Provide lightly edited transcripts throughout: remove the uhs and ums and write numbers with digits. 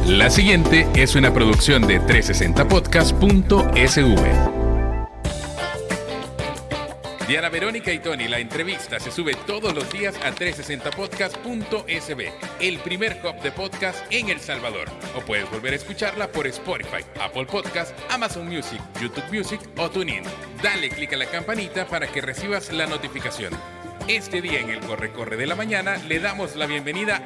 La siguiente es una producción de 360podcast.sv. Diana Verónica y Tony, la entrevista se sube todos los días a 360podcast.sv, el primer hub de podcast en El Salvador. O puedes volver a escucharla por Spotify, Apple Podcast, Amazon Music, YouTube Music o TuneIn. Dale clic a la campanita para que recibas la notificación. Este día en el Corre de la Mañana le damos la bienvenida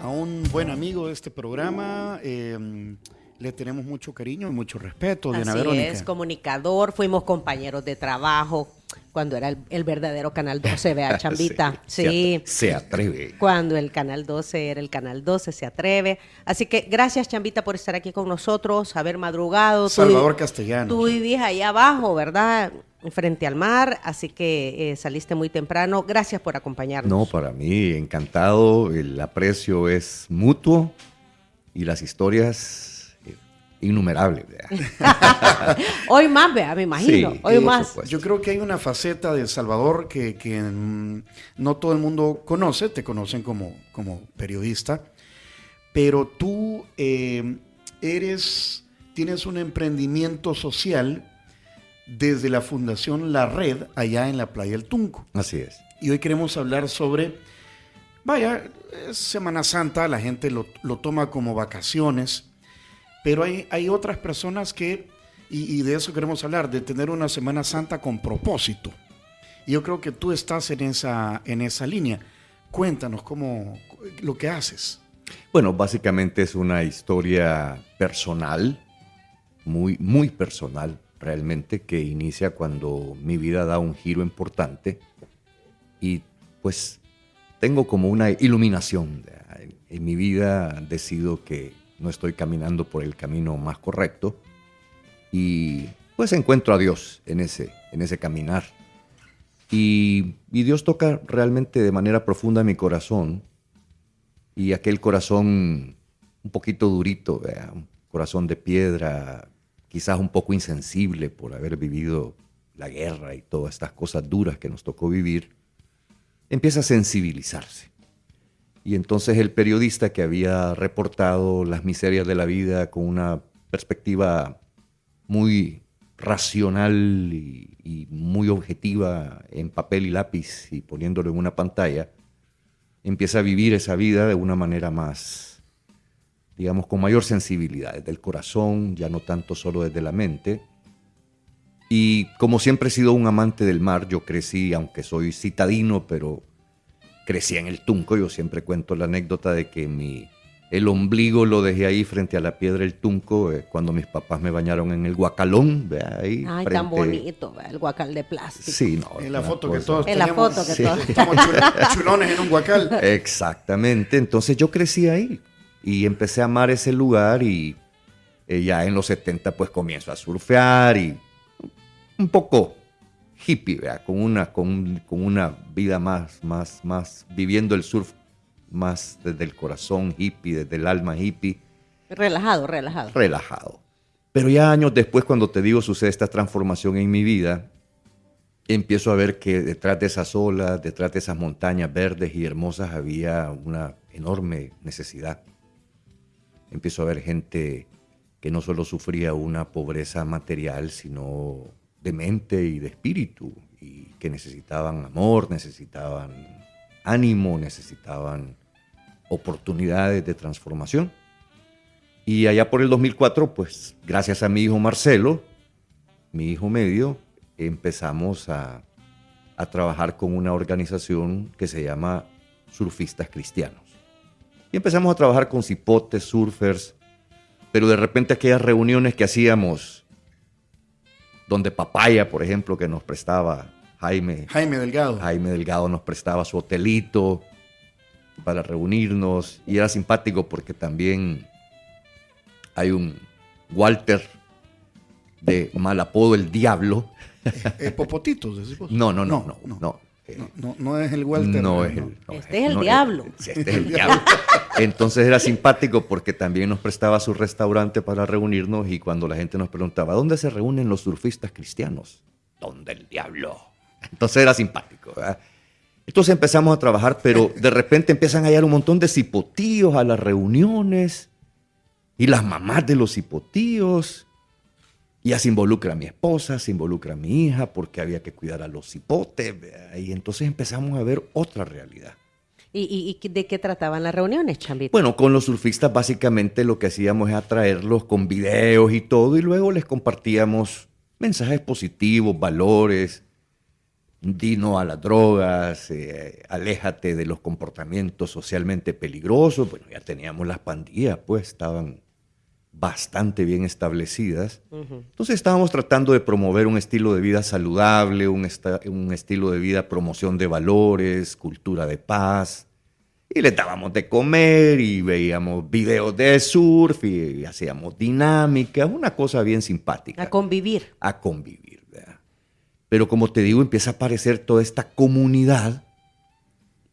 a un buen amigo de este programa. Le tenemos mucho cariño y mucho respeto, Diana Verónica. Así es, comunicador, fuimos compañeros de trabajo cuando era el verdadero Canal 12, vea, Chambita. Sí. Se atreve. Cuando el Canal 12 era el Canal 12, se atreve. Así que gracias, Chambita, por estar aquí con nosotros, haber madrugado. Salvador Castellanos. Tú vivís allá abajo, ¿verdad?, frente al mar, así que saliste muy temprano. Gracias por acompañarnos. No, para mí, encantado. El aprecio es mutuo y las historias innumerables. Hoy más, vea, me imagino. Sí, hoy más. Yo creo que hay una faceta de Salvador que no todo el mundo conoce. Te conocen como periodista, pero tú tienes un emprendimiento social desde la Fundación La Red, allá en la Playa del Tunco. Así es. Y hoy queremos hablar sobre, es Semana Santa, la gente lo toma como vacaciones, pero hay otras personas que, y de eso queremos hablar, de tener una Semana Santa con propósito. Y yo creo que tú estás en esa línea. Cuéntanos lo que haces. Bueno, básicamente es una historia personal, muy, muy personal, realmente, que inicia cuando mi vida da un giro importante y pues tengo como una iluminación. En mi vida decido que no estoy caminando por el camino más correcto y pues encuentro a Dios en ese caminar. Y Dios toca realmente de manera profunda mi corazón, y aquel corazón un poquito durito, un corazón de piedra, quizás un poco insensible por haber vivido la guerra y todas estas cosas duras que nos tocó vivir, empieza a sensibilizarse. Y entonces el periodista que había reportado las miserias de la vida con una perspectiva muy racional y muy objetiva en papel y lápiz y poniéndolo en una pantalla, empieza a vivir esa vida de una manera más, digamos, con mayor sensibilidad, desde el corazón, ya no tanto solo desde la mente. Y como siempre he sido un amante del mar, yo crecí, aunque soy citadino, pero crecí en el Tunco. Yo siempre cuento la anécdota de que el ombligo lo dejé ahí frente a la piedra del Tunco cuando mis papás me bañaron en el Guacalón. Ahí ay, frente... tan bonito, el guacal de plástico. Sí, no. En la foto que todos en la foto que todos estamos chulones en un guacal. Exactamente. Entonces yo crecí ahí y empecé a amar ese lugar y ya en los 70 pues comienzo a surfear y un poco hippie, ¿verdad? Con una vida más viviendo el surf más desde el corazón hippie, desde el alma hippie. Relajado. Pero ya años después, cuando te digo, sucede esta transformación en mi vida, empiezo a ver que detrás de esas olas, detrás de esas montañas verdes y hermosas, había una enorme necesidad. Empiezo a ver gente que no solo sufría una pobreza material, sino de mente y de espíritu, y que necesitaban amor, necesitaban ánimo, necesitaban oportunidades de transformación. Y allá por el 2004, pues gracias a mi hijo Marcelo, mi hijo medio, empezamos a trabajar con una organización que se llama Surfistas Cristianos. Y empezamos a trabajar con cipotes, surfers, pero de repente aquellas reuniones que hacíamos, donde Papaya, por ejemplo, que nos prestaba Jaime Delgado nos prestaba su hotelito para reunirnos, y era simpático porque también hay un Walter de mal apodo, el Diablo. Popotitos, decimos. No. No es el Walter. Este es el Diablo. Este es el Diablo. Entonces era simpático porque también nos prestaba su restaurante para reunirnos, y cuando la gente nos preguntaba, ¿dónde se reúnen los surfistas cristianos? ¿Dónde el Diablo? Entonces era simpático, ¿verdad? Entonces empezamos a trabajar, pero de repente empiezan a llegar un montón de cipotíos a las reuniones y las mamás de los cipotíos. Y ya se involucra a mi esposa, se involucra a mi hija porque había que cuidar a los cipotes. ¿Verdad? Y entonces empezamos a ver otra realidad. ¿Y de qué trataban las reuniones, Chambito? Bueno, con los surfistas básicamente lo que hacíamos es atraerlos con videos y todo y luego les compartíamos mensajes positivos, valores, di no a las drogas, aléjate de los comportamientos socialmente peligrosos. Bueno, ya teníamos las pandillas, pues estaban bastante bien establecidas. Entonces estábamos tratando de promover un estilo de vida saludable, un estilo de vida, promoción de valores, cultura de paz. Y les dábamos de comer y veíamos videos de surf y hacíamos dinámicas, una cosa bien simpática. A convivir. A convivir, ¿verdad? Pero como te digo, empieza a aparecer toda esta comunidad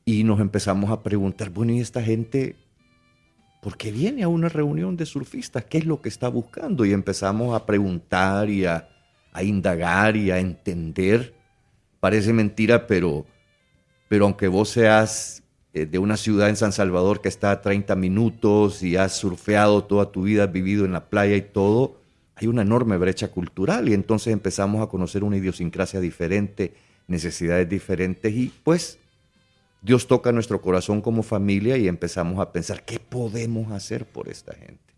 y nos empezamos a preguntar, bueno, ¿y esta gente por qué viene a una reunión de surfistas? ¿Qué es lo que está buscando? Y empezamos a preguntar y a indagar y a entender. Parece mentira, pero aunque vos seas de una ciudad en San Salvador que está a 30 minutos y has surfeado toda tu vida, has vivido en la playa y todo, hay una enorme brecha cultural y entonces empezamos a conocer una idiosincrasia diferente, necesidades diferentes y pues Dios toca nuestro corazón como familia y empezamos a pensar, ¿qué podemos hacer por esta gente?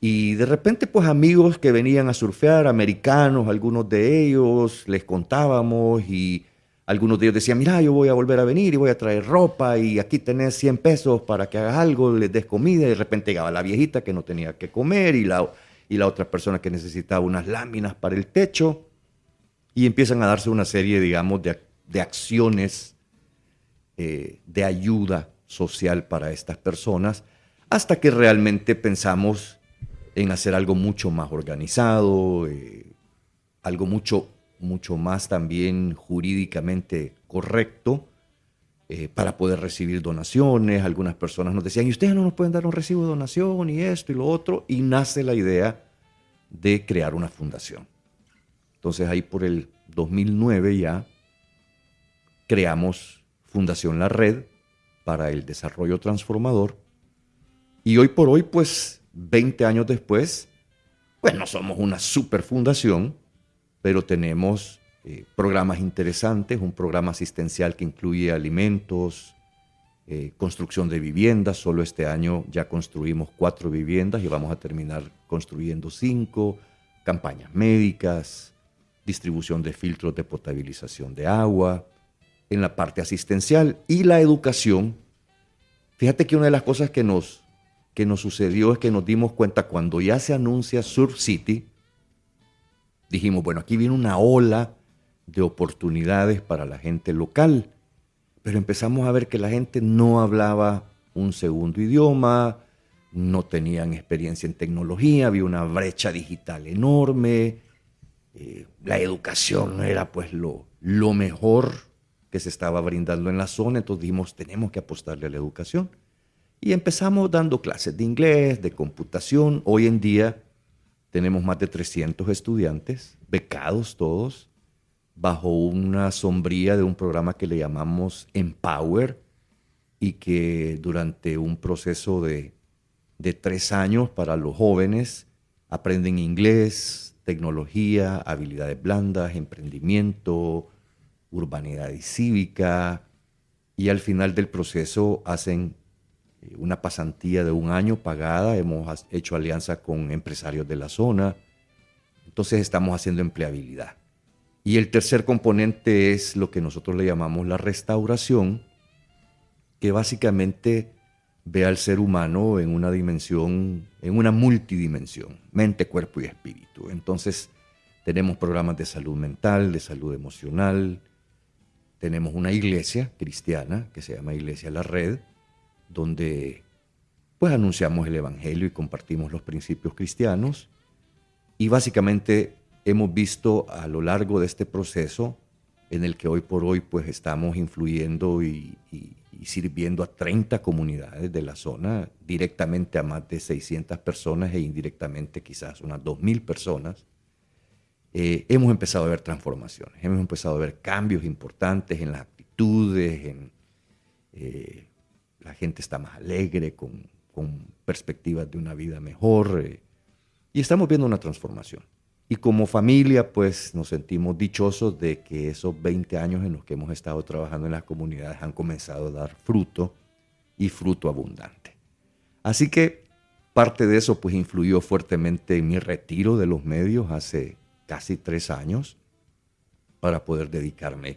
Y de repente, pues amigos que venían a surfear, americanos, algunos de ellos, les contábamos y algunos de ellos decían, mira, yo voy a volver a venir y voy a traer ropa y aquí tenés 100 pesos para que hagas algo, les des comida. Y de repente llegaba la viejita que no tenía que comer y la otra persona que necesitaba unas láminas para el techo. Y empiezan a darse una serie, digamos, de acciones de ayuda social para estas personas, hasta que realmente pensamos en hacer algo mucho más organizado, algo mucho más también jurídicamente correcto para poder recibir donaciones. Algunas personas nos decían, ¿y ustedes no nos pueden dar un recibo de donación y esto y lo otro? Y nace la idea de crear una fundación. Entonces ahí por el 2009 ya creamos Fundación La Red para el Desarrollo Transformador. Y hoy por hoy, pues 20 años después, pues no somos una super fundación, pero tenemos programas interesantes, un programa asistencial que incluye alimentos, construcción de viviendas. Solo este año ya construimos 4 viviendas y vamos a terminar construyendo 5, campañas médicas, distribución de filtros de potabilización de agua, en la parte asistencial y la educación. Fíjate que una de las cosas que nos sucedió es que nos dimos cuenta cuando ya se anuncia Surf City, dijimos, bueno, aquí viene una ola de oportunidades para la gente local, pero empezamos a ver que la gente no hablaba un segundo idioma, no tenían experiencia en tecnología, había una brecha digital enorme, la educación no era pues lo mejor que se estaba brindando en la zona, entonces dijimos, tenemos que apostarle a la educación. Y empezamos dando clases de inglés, de computación. Hoy en día tenemos más de 300 estudiantes, becados todos, bajo una sombría de un programa que le llamamos Empower y que durante un proceso de 3 años para los jóvenes aprenden inglés, tecnología, habilidades blandas, emprendimiento, urbanidad y cívica, y al final del proceso hacen una pasantía de 1 año pagada. Hemos hecho alianza con empresarios de la zona, entonces estamos haciendo empleabilidad. Y el tercer componente es lo que nosotros le llamamos la restauración, que básicamente ve al ser humano en una dimensión, en una multidimensión, mente, cuerpo y espíritu. Entonces tenemos programas de salud mental, de salud emocional. Tenemos una iglesia cristiana que se llama Iglesia La Red, donde pues anunciamos el evangelio y compartimos los principios cristianos. Y básicamente hemos visto a lo largo de este proceso en el que hoy por hoy pues estamos influyendo y sirviendo a 30 comunidades de la zona, directamente a más de 600 personas e indirectamente quizás unas 2,000 personas. Hemos empezado a ver transformaciones, hemos empezado a ver cambios importantes en las actitudes, actitudes, la gente está más alegre, con perspectivas de una vida mejor, y estamos viendo una transformación. Y como familia, pues nos sentimos dichosos de que esos 20 años en los que hemos estado trabajando en las comunidades han comenzado a dar fruto, y fruto abundante. Así que parte de eso pues influyó fuertemente en mi retiro de los medios hace casi 3 años para poder dedicarme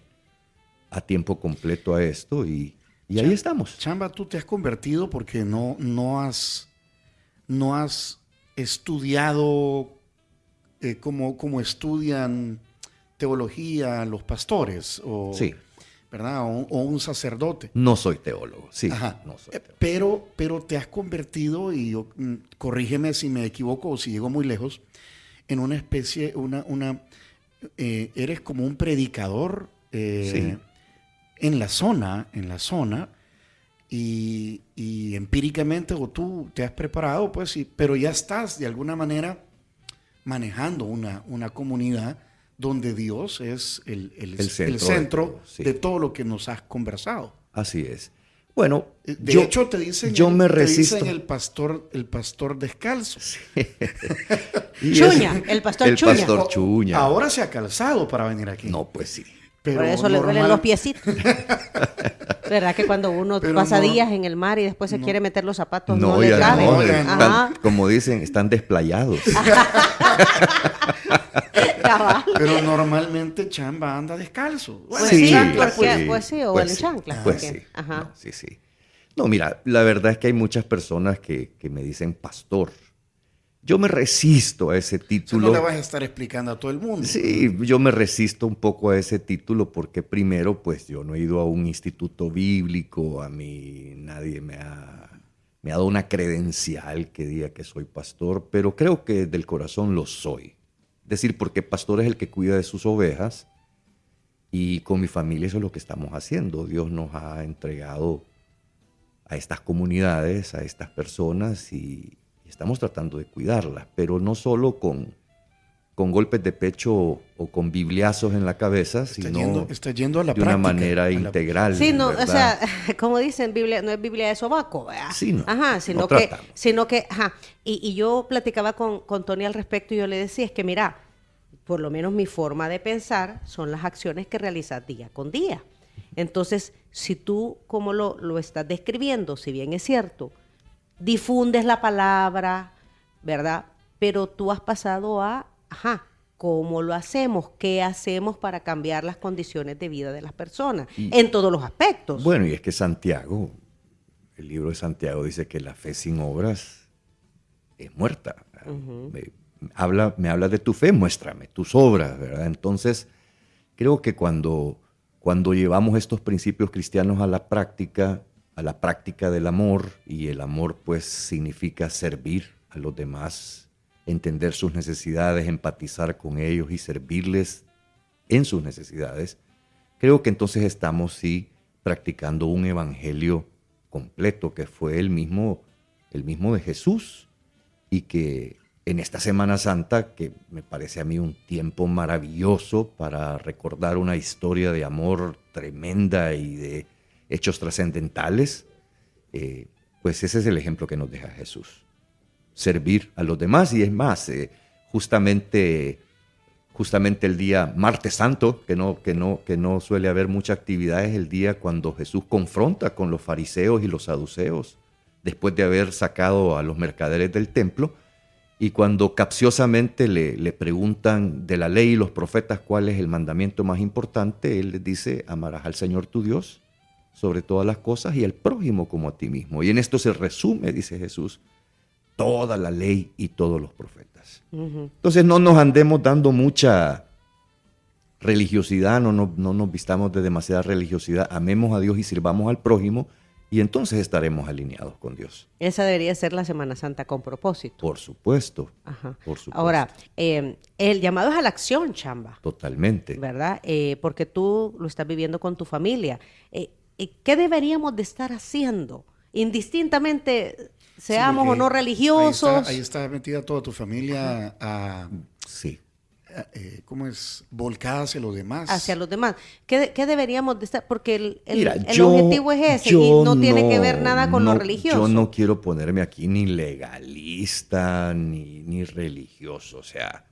a tiempo completo a esto, y ahí estamos. Chamba, tú te has convertido porque no has estudiado como estudian teología los pastores, Sí. ¿verdad? O un sacerdote. No soy teólogo, sí. Ajá. No soy teólogo. Pero te has convertido, y corrígeme si me equivoco o si llego muy lejos, en una especie, eres como un predicador Sí. en la zona, y empíricamente, o tú te has preparado, pues sí, pero ya estás de alguna manera manejando una comunidad donde Dios es el centro sí. de todo lo que nos has conversado. Así es. Bueno, De hecho, te dicen, me resisto. te dicen el pastor descalzo. Y Chuña, el pastor Chuña. pastor Chuña. Ahora se ha calzado para venir aquí. No, pues sí. Pero Por eso le duelen los piecitos. ¿Verdad que cuando uno Pero pasa no- días en el mar y después se quiere meter los zapatos, no, No, le ya caben? no, Ajá. como dicen, están desplayados. Cabal. Pero normalmente Chamba anda descalzo. Pues Sí, sí, chancla, porque- pues. pues sí, o Pues en sí, chanclas. Pues porque- sí. ajá. No, sí, sí. No, mira, la verdad es que hay muchas personas que me dicen pastor. Yo me resisto a ese Eso título. no le vas a estar explicando a todo el mundo. Sí, yo me resisto un poco a ese título porque primero, pues yo no he ido a un instituto bíblico, a mí nadie me ha dado una credencial que diga que soy pastor, pero creo que del corazón lo soy. Es decir, porque pastor es el que cuida de sus ovejas, y con mi familia eso es lo que estamos haciendo. Dios nos ha entregado a estas comunidades, a estas personas, y estamos tratando de cuidarlas, pero no solo con golpes de pecho o con bibliazos en la cabeza, sino Está yendo a la de una práctica. manera integral. Sí, no, ¿verdad? o sea, como dicen, Biblia, no es Biblia de sobaco, ¿verdad? Sí, no, Ajá, no sino que, ajá. Y yo platicaba con Tony al respecto, y yo le decía, es que mira, por lo menos mi forma de pensar son las acciones que realizas día con día. Entonces, si tú, como lo estás describiendo, si bien es cierto, difundes la palabra, ¿verdad? Pero tú has pasado a, ¿cómo lo hacemos? ¿Qué hacemos para cambiar las condiciones de vida de las personas? En todos los aspectos. Bueno, y es que Santiago, el libro de Santiago dice que la fe sin obras es muerta. Me habla de tu fe, muéstrame tus obras, ¿verdad? Entonces, creo que cuando llevamos estos principios cristianos a la práctica del amor, y el amor pues significa servir a los demás, entender sus necesidades, empatizar con ellos y servirles en sus necesidades, creo que entonces estamos sí practicando un evangelio completo, que fue el mismo de Jesús, y que en esta Semana Santa, que me parece a mí un tiempo maravilloso para recordar una historia de amor tremenda y de hechos trascendentales, pues ese es el ejemplo que nos deja Jesús. Servir a los demás. Y es más, justamente el día Martes Santo, que no suele haber mucha actividad, es el día cuando Jesús confronta con los fariseos y los saduceos, después de haber sacado a los mercaderes del templo. Y cuando capciosamente le preguntan de la ley y los profetas cuál es el mandamiento más importante, él les dice: amarás al Señor tu Dios sobre todas las cosas y al prójimo como a ti mismo. Y en esto se resume, dice Jesús, toda la ley y todos los profetas. Entonces no nos andemos dando mucha religiosidad, no nos vistamos de demasiada religiosidad, amemos a Dios y sirvamos al prójimo, y entonces estaremos alineados con Dios. Esa debería ser la Semana Santa con propósito. Por supuesto. Ajá. Por supuesto. Ahora, el llamado es a la acción, Chamba, Totalmente. ¿verdad? Porque tú lo estás viviendo con tu familia. ¿Qué deberíamos de estar haciendo? Indistintamente, seamos o no religiosos. Ahí está metida toda tu familia Sí. ¿cómo es? Volcada hacia los demás. Hacia los demás. ¿Qué deberíamos de estar? Porque el yo- objetivo es ese y yo no tiene que ver nada con lo religioso. Yo no quiero ponerme aquí ni legalista ni religioso. O sea,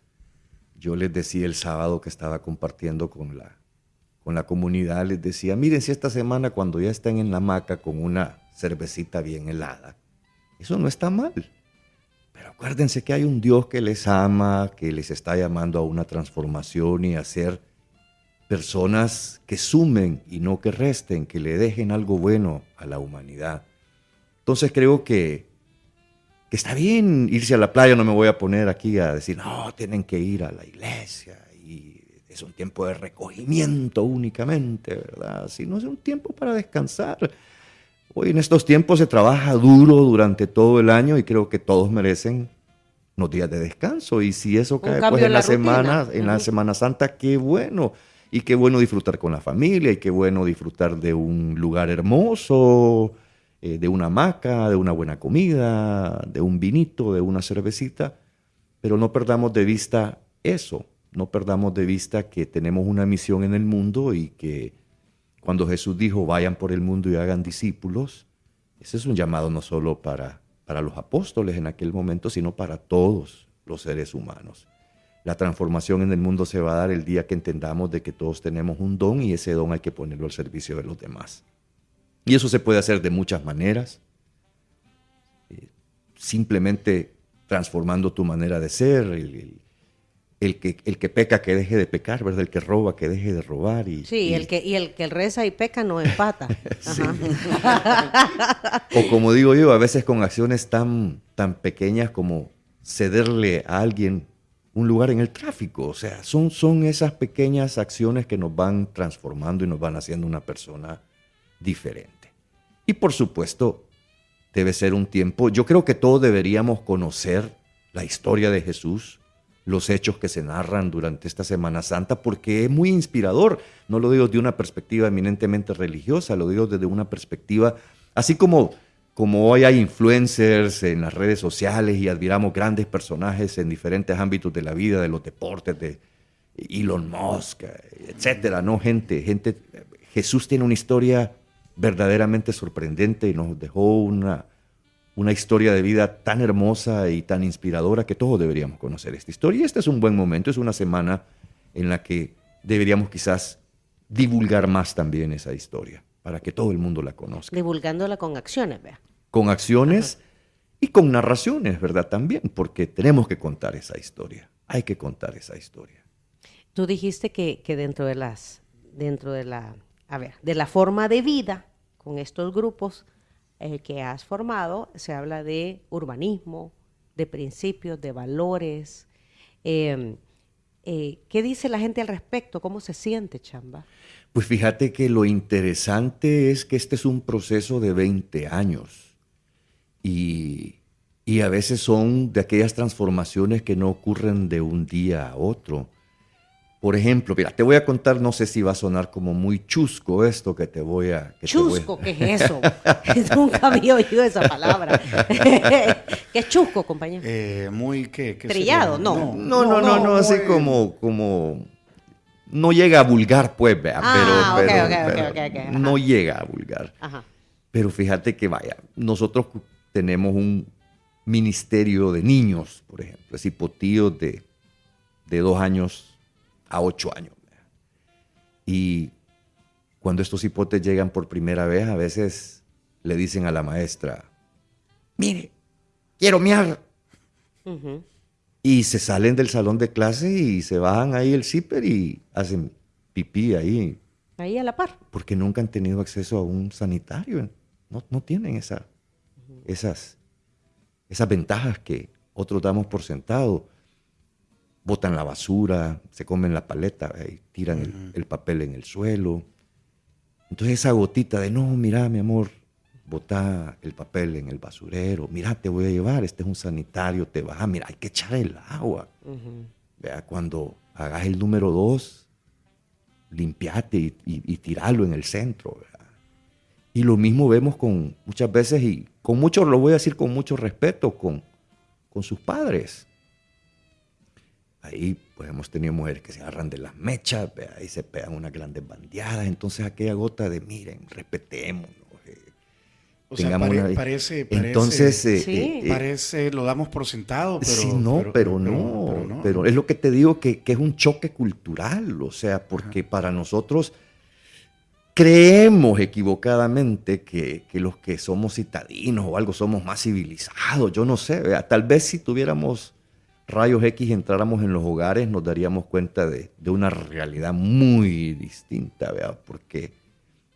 yo les decía el sábado que estaba compartiendo con la comunidad, les decía, miren, si esta semana cuando ya estén en la hamaca con una cervecita bien helada, eso no está mal. Pero acuérdense que hay un Dios que les ama, que les está llamando a una transformación y a ser personas que sumen y no que resten, que le dejen algo bueno a la humanidad. Entonces creo que está bien irse a la playa, no me voy a poner aquí a decir, no, tienen que ir a la iglesia y es un tiempo de recogimiento únicamente, ¿verdad? Sino es un tiempo para descansar. Hoy en estos tiempos se trabaja duro durante todo el año y creo que todos merecen unos días de descanso. Y si eso cae pues, en la semana, en la Semana Santa, qué bueno. Y qué bueno disfrutar con la familia y qué bueno disfrutar de un lugar hermoso, de una hamaca, de una buena comida, de un vinito, de una cervecita. Pero no perdamos de vista eso. No perdamos de vista que tenemos una misión en el mundo y que cuando Jesús dijo, vayan por el mundo y hagan discípulos, ese es un llamado no solo para los apóstoles en aquel momento, sino para todos los seres humanos. La transformación en el mundo se va a dar el día que entendamos de que todos tenemos un don y ese don hay que ponerlo al servicio de los demás. Y eso se puede hacer de muchas maneras. Simplemente transformando tu manera de ser, el que peca que deje de pecar, ¿verdad? El que roba que deje de robar. Sí, el que reza y peca no empata. O como digo yo, a veces con acciones tan pequeñas como cederle a alguien un lugar en el tráfico. O sea, son esas pequeñas acciones que nos van transformando y nos van haciendo una persona diferente. Y por supuesto, debe ser un tiempo, yo creo que todos deberíamos conocer la historia de Jesús, los hechos que se narran durante esta Semana Santa, porque es muy inspirador. No lo digo desde una perspectiva eminentemente religiosa, lo digo desde una perspectiva, así como hoy hay influencers en las redes sociales y admiramos grandes personajes en diferentes ámbitos de la vida, de los deportes, de Elon Musk, etcétera, ¿no? Jesús tiene una historia verdaderamente sorprendente y nos dejó una historia de vida tan hermosa y tan inspiradora que todos deberíamos conocer esta historia. Y este es un buen momento, es una semana en la que deberíamos quizás divulgar más también esa historia, para que todo el mundo la conozca. Divulgándola con acciones, vea. Con acciones y con narraciones, ¿verdad? También, porque tenemos que contar esa historia. Hay que contar esa historia. Tú dijiste que dentro de la forma de vida con estos grupos que has formado, se habla de urbanismo, de principios, de valores. ¿Qué dice la gente al respecto? ¿Cómo se siente, Chamba? Pues fíjate que lo interesante es que este es un proceso de 20 años y a veces son de aquellas transformaciones que no ocurren de un día a otro. Por ejemplo, mira, te voy a contar, no sé si va a sonar como muy chusco esto que te voy a... ¿Chusco? ¿Qué es eso? Nunca había oído esa palabra. ¿Qué es chusco, compañero? Muy, ¿qué ¿Trillado? sería? No, así como... No llega a vulgar, pues, vea, pero no llega a vulgar. Ajá. Pero fíjate que, vaya, nosotros tenemos un ministerio de niños, por ejemplo, es hipotíos de 2 años a 8 años. Y cuando estos hipotes llegan por primera vez, a veces le dicen a la maestra, mire, quiero miar. Uh-huh. Y se salen del salón de clase y se bajan ahí el zipper y hacen pipí ahí. Ahí a la par. Porque nunca han tenido acceso a un sanitario. No tienen esas ventajas que otros damos por sentado. Botan la basura, se comen la paleta y tiran el papel en el suelo. Entonces esa gotita de, no, mira, mi amor, bota el papel en el basurero. Mira, te voy a llevar, este es un sanitario, te baja. Mira, hay que echar el agua. Uh-huh. Vea, cuando hagas el número 2, limpiate y tiralo en el centro. ¿Verdad? Y lo mismo vemos muchas veces, y con muchos, lo voy a decir con mucho respeto, con sus padres. Ahí pues hemos tenido mujeres que se agarran de las mechas, ¿vea? Ahí se pegan unas grandes bandeadas. Entonces aquella gota de, miren, respetémonos. O sea, parece, Entonces, Sí. parece, lo damos por sentado, pero... sí, no, pero no. Pero es lo que te digo, que es un choque cultural. O sea, porque para nosotros creemos equivocadamente que los que somos citadinos o algo somos más civilizados. Yo no sé, ¿vea? Tal vez si tuviéramos rayos X y entráramos en los hogares, nos daríamos cuenta de una realidad muy distinta, ¿vea? Porque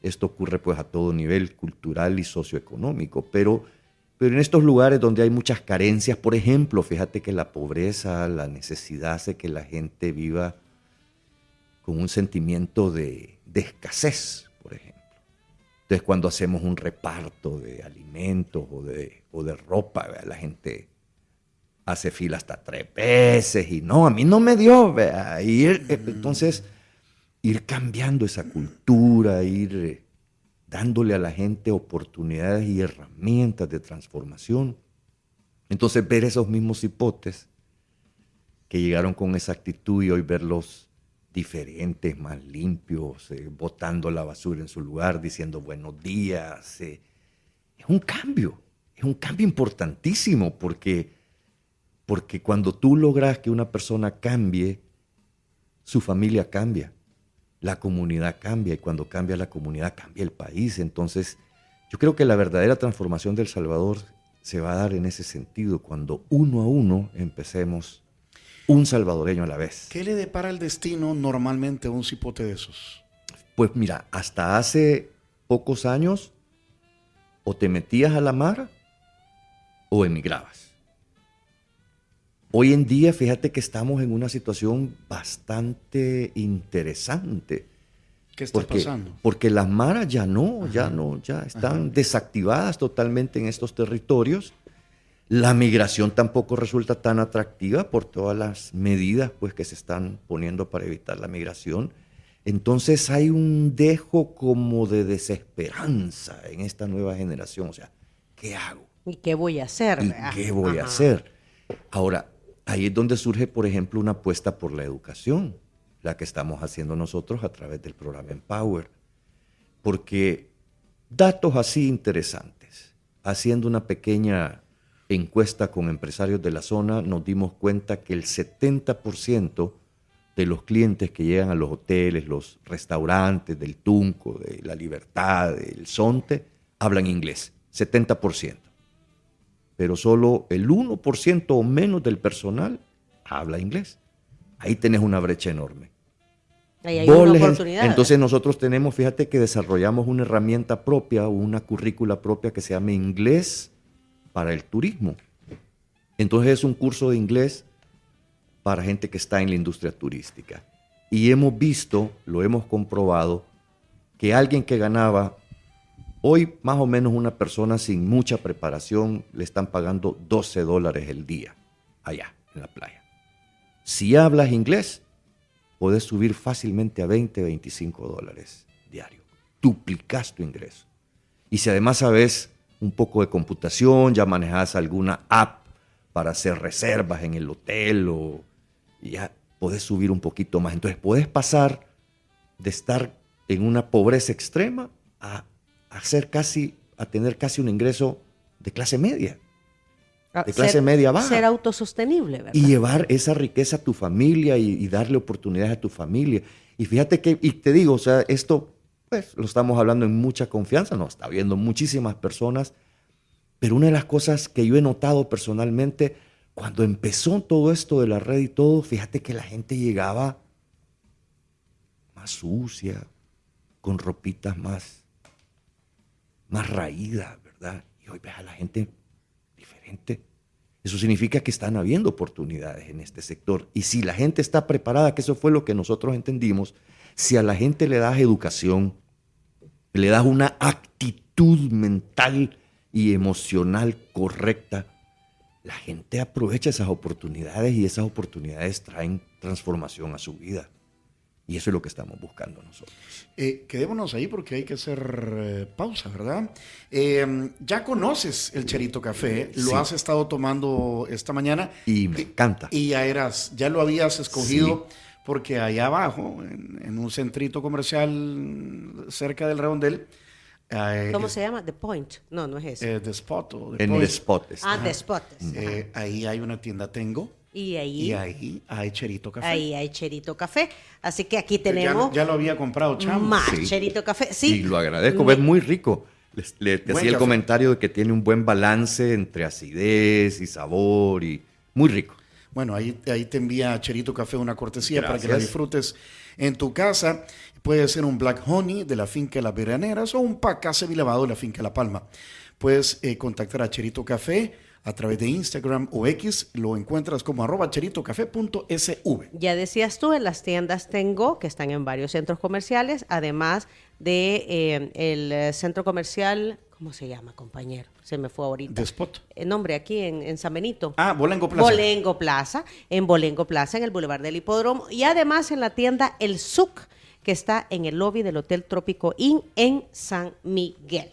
esto ocurre pues a todo nivel cultural y socioeconómico, pero en estos lugares donde hay muchas carencias, por ejemplo, fíjate que la pobreza, la necesidad hace que la gente viva con un sentimiento de escasez, por ejemplo. Entonces cuando hacemos un reparto de alimentos o de ropa, ¿vea? La gente hace fila hasta 3 veces y no, a mí no me dio, ¿vea? Entonces ir cambiando esa cultura, ir dándole a la gente oportunidades y herramientas de transformación. Entonces ver esos mismos hipotes que llegaron con esa actitud y hoy verlos diferentes, más limpios, botando la basura en su lugar, diciendo buenos días, es un cambio importantísimo porque cuando tú logras que una persona cambie, su familia cambia. La comunidad cambia y cuando cambia la comunidad cambia el país. Entonces, yo creo que la verdadera transformación de El Salvador se va a dar en ese sentido, cuando uno a uno empecemos un salvadoreño a la vez. ¿Qué le depara el destino normalmente a un cipote de esos? Pues mira, hasta hace pocos años o te metías a la mar o emigrabas. Hoy en día, fíjate que estamos en una situación bastante interesante. ¿Qué está pasando? Porque las maras ya están desactivadas totalmente en estos territorios. La migración tampoco resulta tan atractiva por todas las medidas pues, que se están poniendo para evitar la migración. Entonces hay un dejo como de desesperanza en esta nueva generación. O sea, ¿qué hago? ¿Y qué voy a hacer? ¿Y qué voy a hacer? Ahora, ahí es donde surge, por ejemplo, una apuesta por la educación, la que estamos haciendo nosotros a través del programa Empower. Porque datos así interesantes, haciendo una pequeña encuesta con empresarios de la zona, nos dimos cuenta que el 70% de los clientes que llegan a los hoteles, los restaurantes del Tunco, de La Libertad, del Zonte, hablan inglés, 70%. Pero solo el 1% o menos del personal habla inglés. Ahí tenés una brecha enorme. Ahí hay una oportunidad. Entonces nosotros tenemos, fíjate que desarrollamos una herramienta propia, una currícula propia que se llama Inglés para el Turismo. Entonces es un curso de inglés para gente que está en la industria turística. Y hemos visto, lo hemos comprobado, que alguien que ganaba... Hoy, más o menos, una persona sin mucha preparación le están pagando $12 el día allá en la playa. Si hablas inglés, puedes subir fácilmente a $20, $25 diario. Duplicas tu ingreso. Y si además sabes un poco de computación, ya manejas alguna app para hacer reservas en el hotel, ya puedes subir un poquito más. Entonces puedes pasar de estar en una pobreza extrema a tener casi un ingreso de clase media, de clase media baja. Ser autosostenible, ¿verdad? Y llevar esa riqueza a tu familia y darle oportunidades a tu familia. Y fíjate que, y te digo, o sea, esto pues lo estamos hablando en mucha confianza, nos está viendo muchísimas personas, pero una de las cosas que yo he notado personalmente, cuando empezó todo esto de la red y todo, fíjate que la gente llegaba más sucia, con ropitas más raída, ¿verdad? Y hoy ves a la gente diferente. Eso significa que están habiendo oportunidades en este sector. Y si la gente está preparada, que eso fue lo que nosotros entendimos, si a la gente le das educación, le das una actitud mental y emocional correcta, la gente aprovecha esas oportunidades y esas oportunidades traen transformación a su vida. Y eso es lo que estamos buscando nosotros. Quedémonos ahí porque hay que hacer pausa, ¿verdad? Ya conoces el Cherito Café, lo Sí. has estado tomando esta mañana. Y me encanta. Y ya lo habías escogido Sí. porque allá abajo, en un centrito comercial cerca del Redondel, ¿Cómo se llama? The Point. No, no es ese. The Spot o The En Point. el spot está. The Spot. Ahí hay una tienda Tengo Y y ahí, ahí hay Cherito Café. ahí hay Cherito Café. Así que aquí Ya, tenemos ya lo había comprado, chamo. más Sí. Cherito Café. Sí. Y lo agradezco, Me- es muy rico. Te Buen hacía el café. comentario de que tiene un buen balance entre acidez y sabor y muy rico. Bueno, ahí te envía Cherito Café una cortesía para que la Gracias. disfrutes en tu casa. Puede ser un Black Honey de la finca Las Veraneras o un Pacá semilevado de la finca La Palma. Puedes contactar a Cherito Café a través de Instagram o X. Lo encuentras como @cheritocafé.sv. Ya decías tú, en las tiendas Tengo, que están en varios centros comerciales, además de el centro comercial, ¿cómo se llama, compañero? Se me fue ahorita. The Spot. El nombre aquí en San Benito. Bolengo Plaza. Bolengo Plaza, en Bolengo Plaza, en el Boulevard del Hipódromo, y además en la tienda El Suc, que está en el lobby del Hotel Trópico Inn en San Miguel.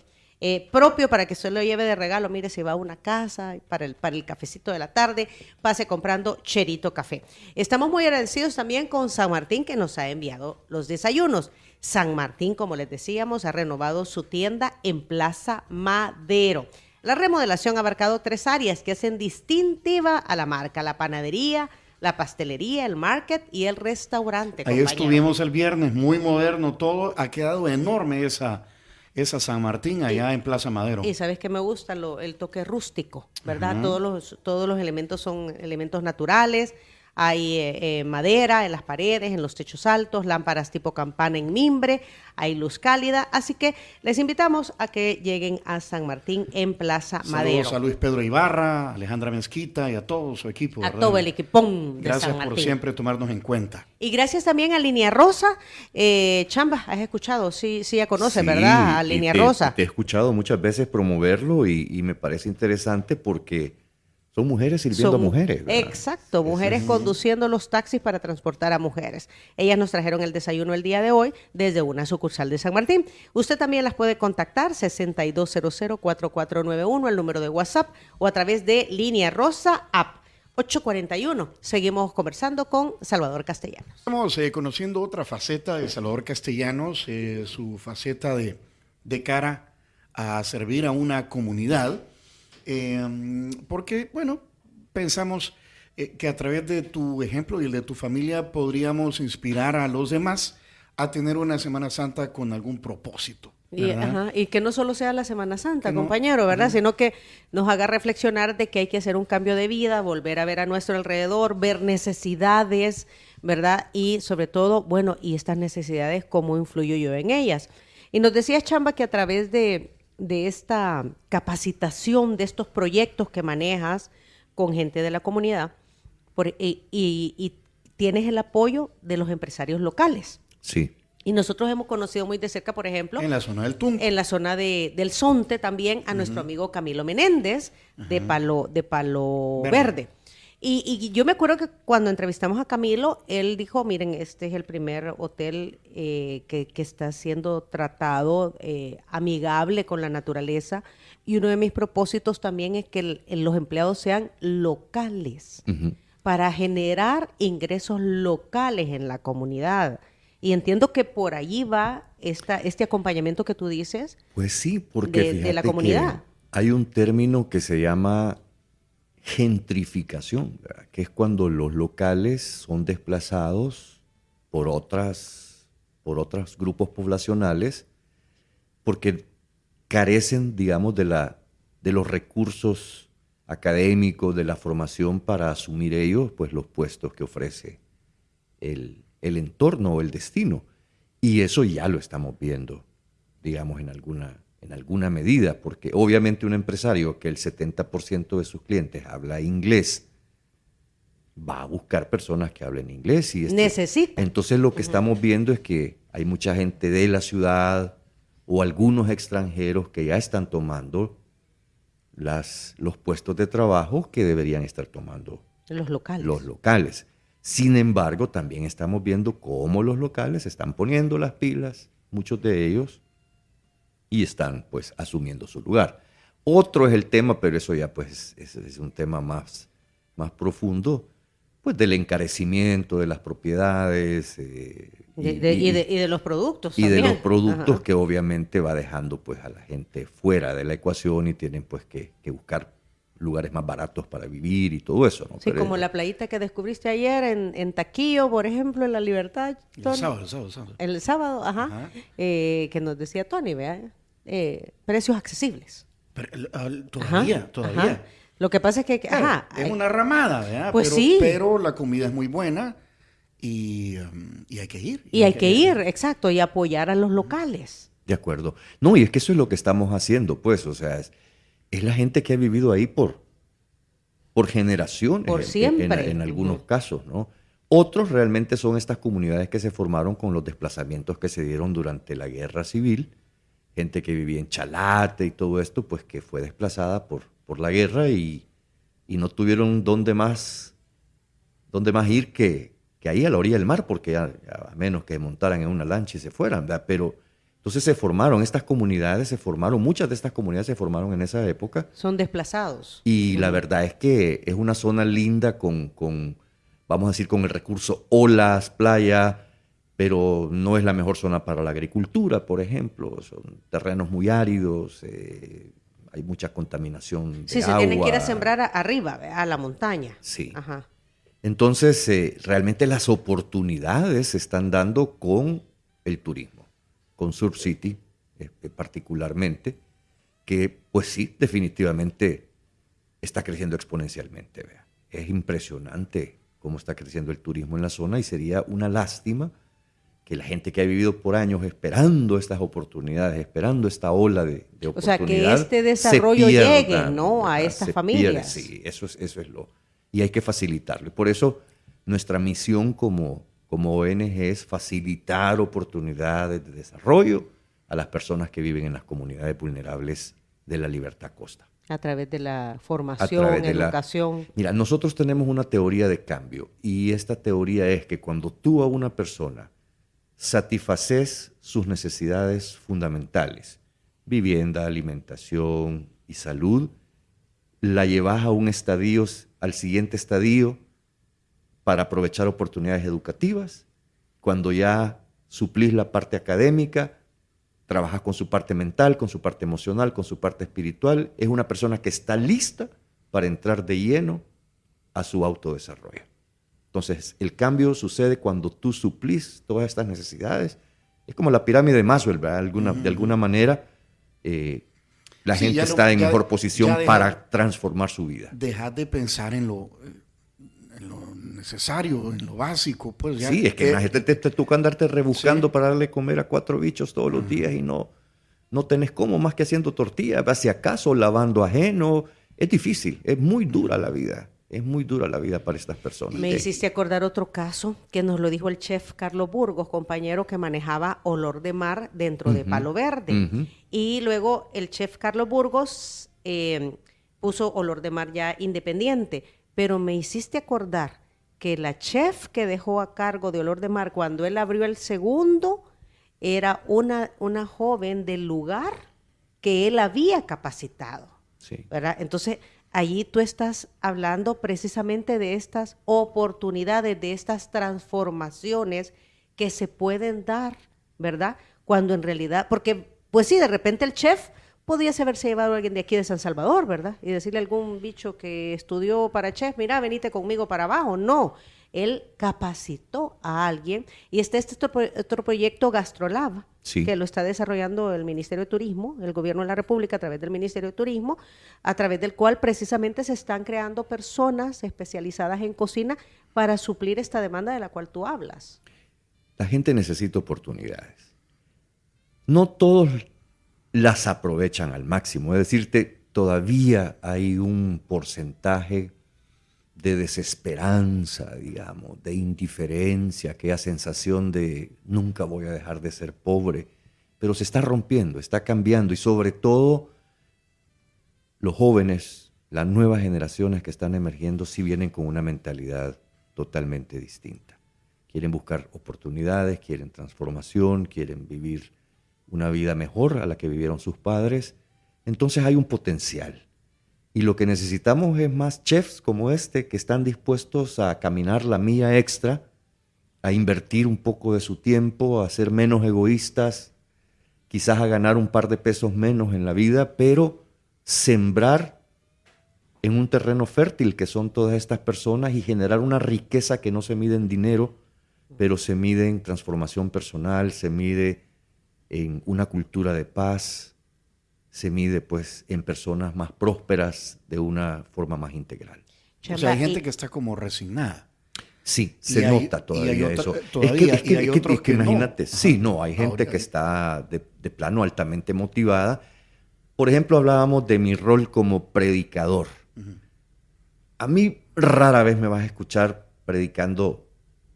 Propio para que se lo lleve de regalo, mire, si va a una casa, para el cafecito de la tarde, pase comprando Cherito Café. Estamos muy agradecidos también con San Martín, que nos ha enviado los desayunos. San Martín, como les decíamos, ha renovado su tienda en Plaza Madero. La remodelación ha abarcado 3 áreas que hacen distintiva a la marca: la panadería, la pastelería, el market y el restaurante. Ahí compañero. estuvimos el viernes, muy moderno todo. Ha quedado enorme esa San Martín allá en Plaza Madero. Y sabes que me gusta el toque rústico, ¿verdad? Todos los elementos son elementos naturales. Hay madera en las paredes, en los techos altos, lámparas tipo campana en mimbre, hay luz cálida. Así que les invitamos a que lleguen a San Martín en Plaza Madero. Saludos a Luis Pedro Ibarra, a Alejandra Mezquita y a todo su equipo. A ¿verdad? todo el equipón de Gracias San por Martín. siempre tomarnos en cuenta. Y gracias también a Línea Rosa. Chamba, ¿has escuchado? Sí, ya conoces, Sí, ¿verdad? A y Línea te- Rosa. Te he escuchado muchas veces promoverlo y me parece interesante porque son mujeres sirviendo Son- a mujeres. ¿verdad? Exacto, mujeres conduciendo los taxis para transportar a mujeres. Ellas nos trajeron el desayuno el día de hoy desde una sucursal de San Martín. Usted también las puede contactar, 6200-4491, el número de WhatsApp, o a través de Línea Rosa App. 841. Seguimos conversando con Salvador Castellanos. Estamos conociendo otra faceta de Salvador Castellanos, su faceta de cara a servir a una comunidad, porque, bueno, pensamos que a través de tu ejemplo y el de tu familia podríamos inspirar a los demás a tener una Semana Santa con algún propósito. Y, ¿verdad? y que no solo sea la Semana Santa, Que no- compañero, ¿verdad? Sino que nos haga reflexionar de que hay que hacer un cambio de vida, volver a ver a nuestro alrededor, ver necesidades, ¿verdad? Y sobre todo, bueno, y estas necesidades, ¿cómo influyo yo en ellas? Y nos decía Chamba que a través de esta capacitación, de estos proyectos que manejas con gente de la comunidad, y tienes el apoyo de los empresarios locales. Sí. Y nosotros hemos conocido muy de cerca, por ejemplo, En la zona del Tunco. en la zona del Sonte también a nuestro amigo Camilo Menéndez de Palo Verde. Y yo me acuerdo que cuando entrevistamos a Camilo, él dijo, miren, este es el primer hotel que está siendo tratado amigable con la naturaleza, y uno de mis propósitos también es que los empleados sean locales Ujú. para generar ingresos locales en la comunidad. Y entiendo que por allí va este acompañamiento que tú dices. Pues sí, porque de fíjate la que comunidad. hay un término que se llama gentrificación, ¿verdad? Que es cuando los locales son desplazados por otros grupos poblacionales porque carecen, digamos, de los recursos académicos, de la formación para asumir ellos, pues, los puestos que ofrece el entorno o el destino. Y eso ya lo estamos viendo, digamos, en alguna medida, porque obviamente un empresario que el 70% de sus clientes habla inglés, va a buscar personas que hablen inglés. Y Necesita. Entonces lo que estamos viendo es que hay mucha gente de la ciudad o algunos extranjeros que ya están tomando los puestos de trabajo que deberían estar tomando Los locales. los locales. Sin embargo, también estamos viendo cómo los locales están poniendo las pilas, muchos de ellos, y están pues asumiendo su lugar. Otro es el tema, pero eso ya pues es un tema más profundo, pues del encarecimiento de las propiedades. Y de los productos y también. de los productos Ajá. que obviamente va dejando pues a la gente fuera de la ecuación y tienen pues que buscar lugares más baratos para vivir y todo eso, ¿no? Sí, Pero como la playita que descubriste ayer en Taquillo, por ejemplo, en La Libertad. El Tony. sábado, el sábado, el sábado. El sábado, ajá. Ajá. Que nos decía Tony, vea, precios accesibles. Pero, Ajá, todavía. ajá. Lo que pasa es que, Claro, ajá, es una ramada, ¿verdad? Pues pero, sí. pero la comida es muy buena y hay que ir. y hay que ir, exacto, y apoyar a los locales. de acuerdo. No, y es que eso es lo que estamos haciendo, pues, o sea, es la gente que ha vivido ahí por generaciones. Por siempre. En algunos casos, ¿no? Otros realmente son estas comunidades que se formaron con los desplazamientos que se dieron durante la guerra civil. Gente que vivía en Chalate y todo esto, pues que fue desplazada por la guerra y no tuvieron dónde más ir que ahí a la orilla del mar, porque a menos que montaran en una lancha y se fueran, ¿verdad? Pero entonces muchas de estas comunidades se formaron en esa época. Son desplazados. Y la verdad es que es una zona linda con, vamos a decir, con el recurso olas, playa, pero no es la mejor zona para la agricultura, por ejemplo. Son terrenos muy áridos, hay mucha contaminación de Sí, se agua. tienen que ir a sembrar arriba, ¿ve? A la montaña. Sí. Ajá. Entonces, realmente las oportunidades se están dando con el turismo, con Surf City particularmente, que pues sí, definitivamente está creciendo exponencialmente. Vea. Es impresionante cómo está creciendo el turismo en la zona y sería una lástima que la gente que ha vivido por años esperando estas oportunidades, esperando esta ola de O sea, oportunidad, que este desarrollo se pierda, llegue, ¿no? A ¿verdad? estas Se familias. pierde, sí, eso es lo. Y hay que facilitarlo. Y por eso nuestra misión como ONG es facilitar oportunidades de desarrollo a las personas que viven en las comunidades vulnerables de la Libertad Costa. A través de la A formación, través de educación. Mira, nosotros tenemos una teoría de cambio y esta teoría es que cuando tú a una persona satisfaces sus necesidades fundamentales, vivienda, alimentación y salud, la llevas a un estadio, al siguiente estadio, para aprovechar oportunidades educativas. Cuando ya suplís la parte académica, trabajas con su parte mental, con su parte emocional, con su parte espiritual. Es una persona que está lista para entrar de lleno a su autodesarrollo. Entonces, el cambio sucede cuando tú suplís todas estas necesidades. Es como la pirámide de Maslow, ¿verdad? De alguna manera, la Sí, gente ya está en ya- mejor posición ya deja- para transformar su vida. Dejar de pensar en lo necesario, en lo básico. Pues ya, Sí, es que la gente te toca andarte rebuscando para darle comer a 4 bichos todos los días y no tenés cómo más que haciendo tortillas, si acaso lavando ajeno. Es difícil, es muy dura la vida. Es muy dura la vida para estas personas. Me hiciste acordar otro caso que nos lo dijo el chef Carlos Burgos, compañero que manejaba Olor de Mar dentro de Palo Verde. Ujú. Y luego el chef Carlos Burgos puso Olor de Mar ya independiente. Pero me hiciste acordar que la chef que dejó a cargo de Olor de Mar cuando él abrió el segundo era una joven del lugar que él había capacitado. Sí. ¿Verdad? Entonces, allí tú estás hablando precisamente de estas oportunidades, de estas transformaciones que se pueden dar, ¿verdad? Cuando en realidad, porque, pues sí, de repente el chef podía haberse llevado a alguien de aquí de San Salvador, ¿verdad? Y decirle a algún bicho que estudió para chef, mira, venite conmigo para abajo. No, él capacitó a alguien y está otro proyecto Gastrolab, Sí. que lo está desarrollando el Ministerio de Turismo, el Gobierno de la República a través del Ministerio de Turismo, a través del cual precisamente se están creando personas especializadas en cocina para suplir esta demanda de la cual tú hablas. La gente necesita oportunidades. No todos las aprovechan al máximo. Es decirte, todavía hay un porcentaje de desesperanza, digamos, de indiferencia, aquella sensación de nunca voy a dejar de ser pobre, pero se está rompiendo, está cambiando y sobre todo los jóvenes, las nuevas generaciones que están emergiendo sí vienen con una mentalidad totalmente distinta. Quieren buscar oportunidades, quieren transformación, quieren vivir una vida mejor a la que vivieron sus padres. Entonces hay un potencial. Y lo que necesitamos es más chefs como este que están dispuestos a caminar la milla extra, a invertir un poco de su tiempo, a ser menos egoístas, quizás a ganar un par de pesos menos en la vida, pero sembrar en un terreno fértil que son todas estas personas y generar una riqueza que no se mide en dinero, pero se mide en transformación personal, se mide en una cultura de paz, se mide pues en personas más prósperas de una forma más integral. O sea, hay gente que está como resignada. Sí, se nota todavía eso. Es que imagínate, sí, no, hay gente que está de plano altamente motivada. Por ejemplo, hablábamos de mi rol como predicador. A mí rara vez me vas a escuchar predicando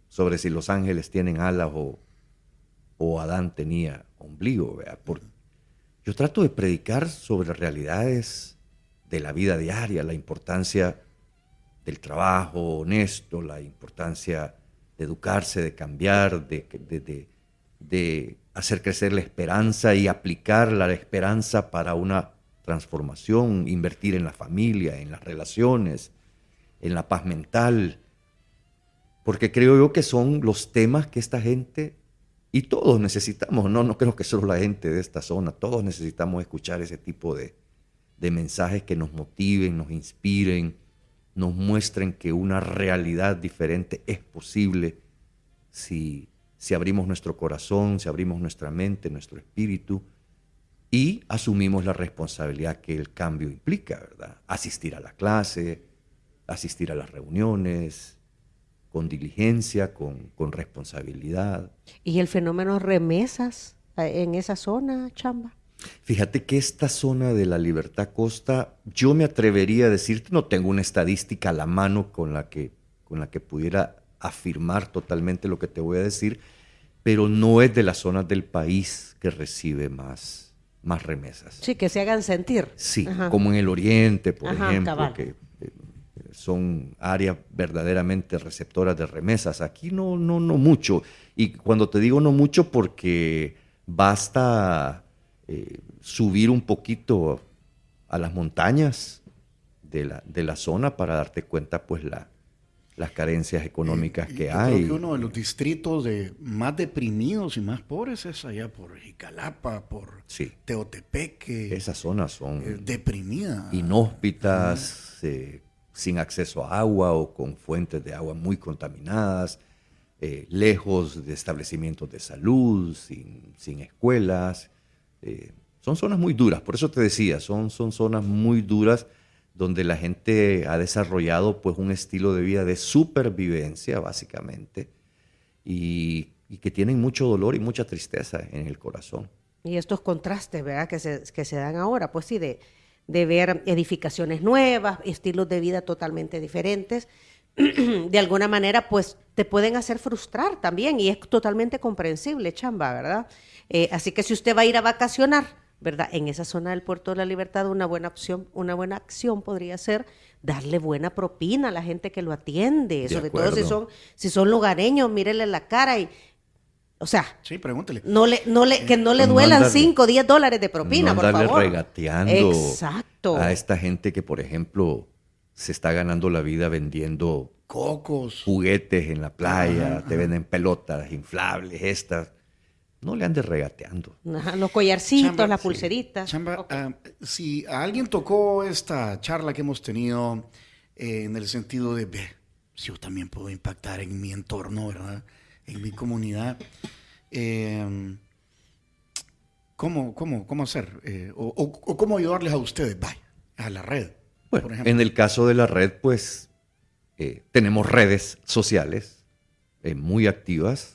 sobre si los ángeles tienen alas o Adán tenía ombligo, ¿verdad? Yo trato de predicar sobre realidades de la vida diaria, la importancia del trabajo honesto, la importancia de educarse, de cambiar, de hacer crecer la esperanza y aplicar la esperanza para una transformación, invertir en la familia, en las relaciones, en la paz mental, porque creo yo que son los temas que esta gente y todos necesitamos, no creo que solo la gente de esta zona, todos necesitamos escuchar ese tipo de mensajes que nos motiven, nos inspiren, nos muestren que una realidad diferente es posible si abrimos nuestro corazón, si abrimos nuestra mente, nuestro espíritu y asumimos la responsabilidad que el cambio implica, ¿verdad? Asistir a la clase, asistir a las reuniones, con diligencia, con responsabilidad. ¿Y el fenómeno remesas en esa zona, Chamba? Fíjate que esta zona de la Libertad Costa, yo me atrevería a decirte, no tengo una estadística a la mano con la que pudiera afirmar totalmente lo que te voy a decir, pero no es de las zonas del país que recibe más remesas. Sí, que se hagan sentir. Sí, Ajá. como en el Oriente, por ejemplo, cabal. que son áreas verdaderamente receptoras de remesas. Aquí no mucho. Y cuando te digo no mucho, porque basta subir un poquito a las montañas de la zona para darte cuenta, pues, las carencias económicas que yo hay. Creo que uno de los distritos más deprimidos y más pobres es allá por Jicalapa, por Sí. Teotepeque. Esas zonas son deprimida. inhóspitas, sin acceso a agua o con fuentes de agua muy contaminadas, lejos de establecimientos de salud, sin escuelas. Son zonas muy duras, por eso te decía, son zonas muy duras donde la gente ha desarrollado pues un estilo de vida de supervivencia, básicamente, y que tienen mucho dolor y mucha tristeza en el corazón. Y estos contrastes, ¿verdad? Que se dan ahora, pues sí, de ver edificaciones nuevas, estilos de vida totalmente diferentes, de alguna manera, pues te pueden hacer frustrar también, y es totalmente comprensible, Chamba, ¿verdad? Así que si usted va a ir a vacacionar, ¿verdad? En esa zona del Puerto de la Libertad, una buena opción, una buena acción podría ser darle buena propina a la gente que lo atiende, sobre todo si son lugareños, mírele la cara y, o sea, sí, pregúntele. Que no le duelan 5 o 10 dólares de propina, no por favor. Regateando Exacto. a esta gente que, por ejemplo, se está ganando la vida vendiendo cocos, juguetes en la playa, te venden pelotas inflables, estas. No le andes regateando. Ajá, los collarcitos, Chamba, las sí. pulseritas. Chamba, Okay. Si a alguien tocó esta charla que hemos tenido en el sentido de, si yo también puedo impactar en mi entorno, ¿verdad? En mi comunidad, ¿cómo hacer? O cómo ayudarles a ustedes, a la red, Bueno, por ejemplo. en el caso de la red, pues, tenemos redes sociales muy activas,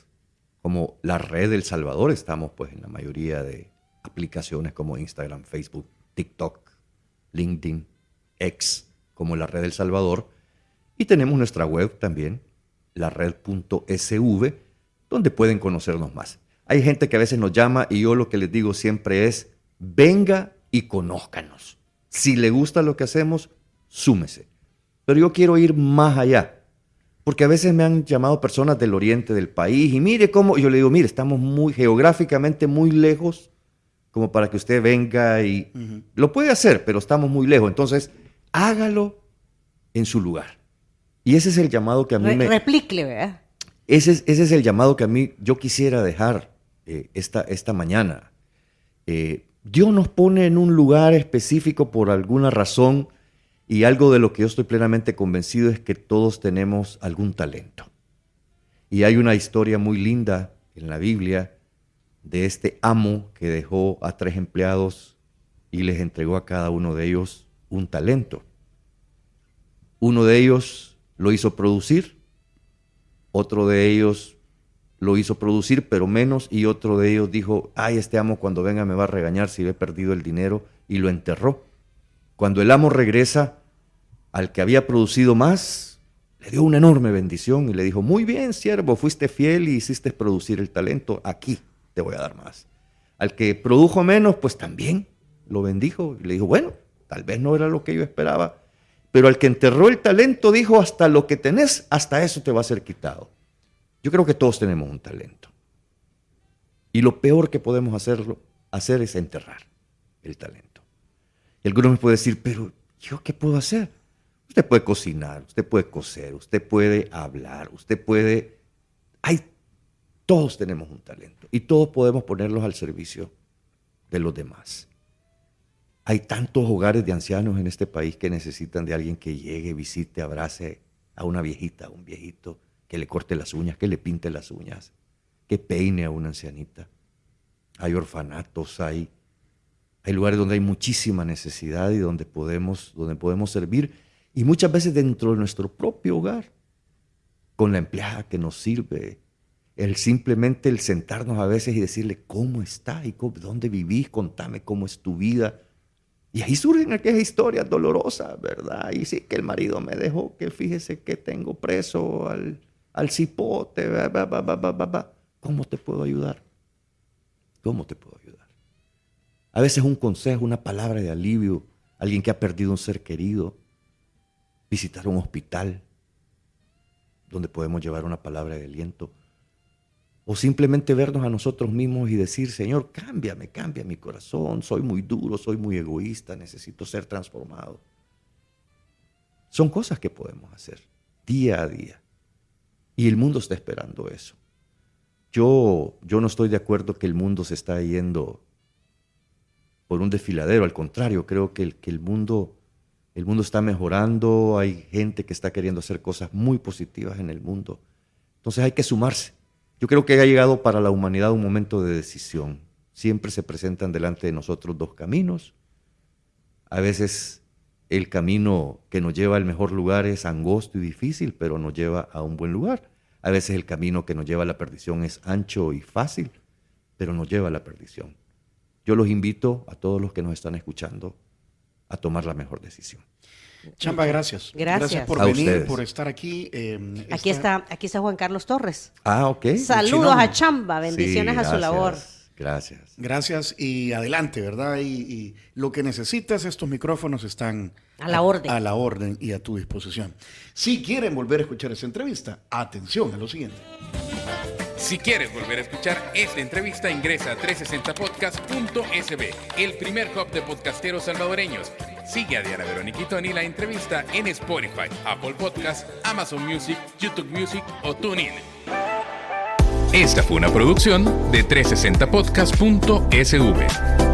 como la red del Salvador. Estamos pues en la mayoría de aplicaciones como Instagram, Facebook, TikTok, LinkedIn, X, como la red del Salvador. Y tenemos nuestra web también, lared.sv, donde pueden conocernos más. Hay gente que a veces nos llama y yo lo que les digo siempre es, venga y conózcanos. Si le gusta lo que hacemos, súmese. Pero yo quiero ir más allá. Porque a veces me han llamado personas del oriente del país y mire cómo, y yo le digo, mire, estamos muy geográficamente muy lejos como para que usted venga y lo puede hacer, pero estamos muy lejos. Entonces, hágalo en su lugar. Y ese es el llamado que a mí Replíquele, ¿verdad? Ese es el llamado que a mí yo quisiera dejar esta mañana. Dios nos pone en un lugar específico por alguna razón. Y algo de lo que yo estoy plenamente convencido es que todos tenemos algún talento. Y hay una historia muy linda en la Biblia de este amo que dejó a 3 empleados y les entregó a cada uno de ellos un talento. Uno de ellos lo hizo producir, otro de ellos lo hizo producir pero menos, y otro de ellos dijo, ay, este amo cuando venga me va a regañar si he perdido el dinero, y lo enterró. Cuando el amo regresa, al que había producido más, le dio una enorme bendición y le dijo, muy bien, siervo, fuiste fiel y hiciste producir el talento, aquí te voy a dar más. Al que produjo menos, pues también lo bendijo y le dijo, bueno, tal vez no era lo que yo esperaba, pero al que enterró el talento dijo, hasta lo que tenés, hasta eso te va a ser quitado. Yo creo que todos tenemos un talento. Y lo peor que podemos hacer es enterrar el talento. Y algunos me pueden decir, pero ¿yo qué puedo hacer? Usted puede cocinar, usted puede coser, usted puede hablar, todos tenemos un talento y todos podemos ponerlos al servicio de los demás. Hay tantos hogares de ancianos en este país que necesitan de alguien que llegue, visite, abrace a una viejita, a un viejito, que le corte las uñas, que le pinte las uñas, que peine a una ancianita. Hay orfanatos, hay lugares donde hay muchísima necesidad y donde podemos servir. Y muchas veces dentro de nuestro propio hogar, con la empleada que nos sirve, simplemente el sentarnos a veces y decirle, ¿cómo está? ¿Y dónde vivís? Contame cómo es tu vida. Y ahí surgen aquellas historias dolorosas, ¿verdad? Y sí, que el marido me dejó, que fíjese que tengo preso al cipote. ¿Cómo te puedo ayudar? ¿Cómo te puedo ayudar? A veces un consejo, una palabra de alivio, alguien que ha perdido un ser querido, visitar un hospital donde podemos llevar una palabra de aliento, o simplemente vernos a nosotros mismos y decir, Señor, cambia mi corazón, soy muy duro, soy muy egoísta, necesito ser transformado. Son cosas que podemos hacer día a día y el mundo está esperando eso. Yo no estoy de acuerdo que el mundo se está yendo por un desfiladero, al contrario, creo que el mundo está mejorando, hay gente que está queriendo hacer cosas muy positivas en el mundo. Entonces hay que sumarse. Yo creo que ha llegado para la humanidad un momento de decisión. Siempre se presentan delante de nosotros 2 caminos. A veces el camino que nos lleva al mejor lugar es angosto y difícil, pero nos lleva a un buen lugar. A veces el camino que nos lleva a la perdición es ancho y fácil, pero nos lleva a la perdición. Yo los invito a todos los que nos están escuchando a tomar la mejor decisión. Chamba, gracias. Gracias por a venir, ustedes. por estar aquí. Aquí está Juan Carlos Torres. Ah, ok. Saludos a Chamba, bendiciones Sí, a su labor. Gracias. Gracias y adelante, ¿verdad? Y lo que necesitas, estos micrófonos están A la orden. A la orden y a tu disposición. Si quieren volver a escuchar esa entrevista, atención a lo siguiente. Si quieres volver a escuchar esta entrevista, ingresa a 360podcast.sb, el primer hub de podcasteros salvadoreños. Sigue a Diana Verónica y Tony la entrevista en Spotify, Apple Podcasts, Amazon Music, YouTube Music o TuneIn. Esta fue una producción de 360podcast.sv.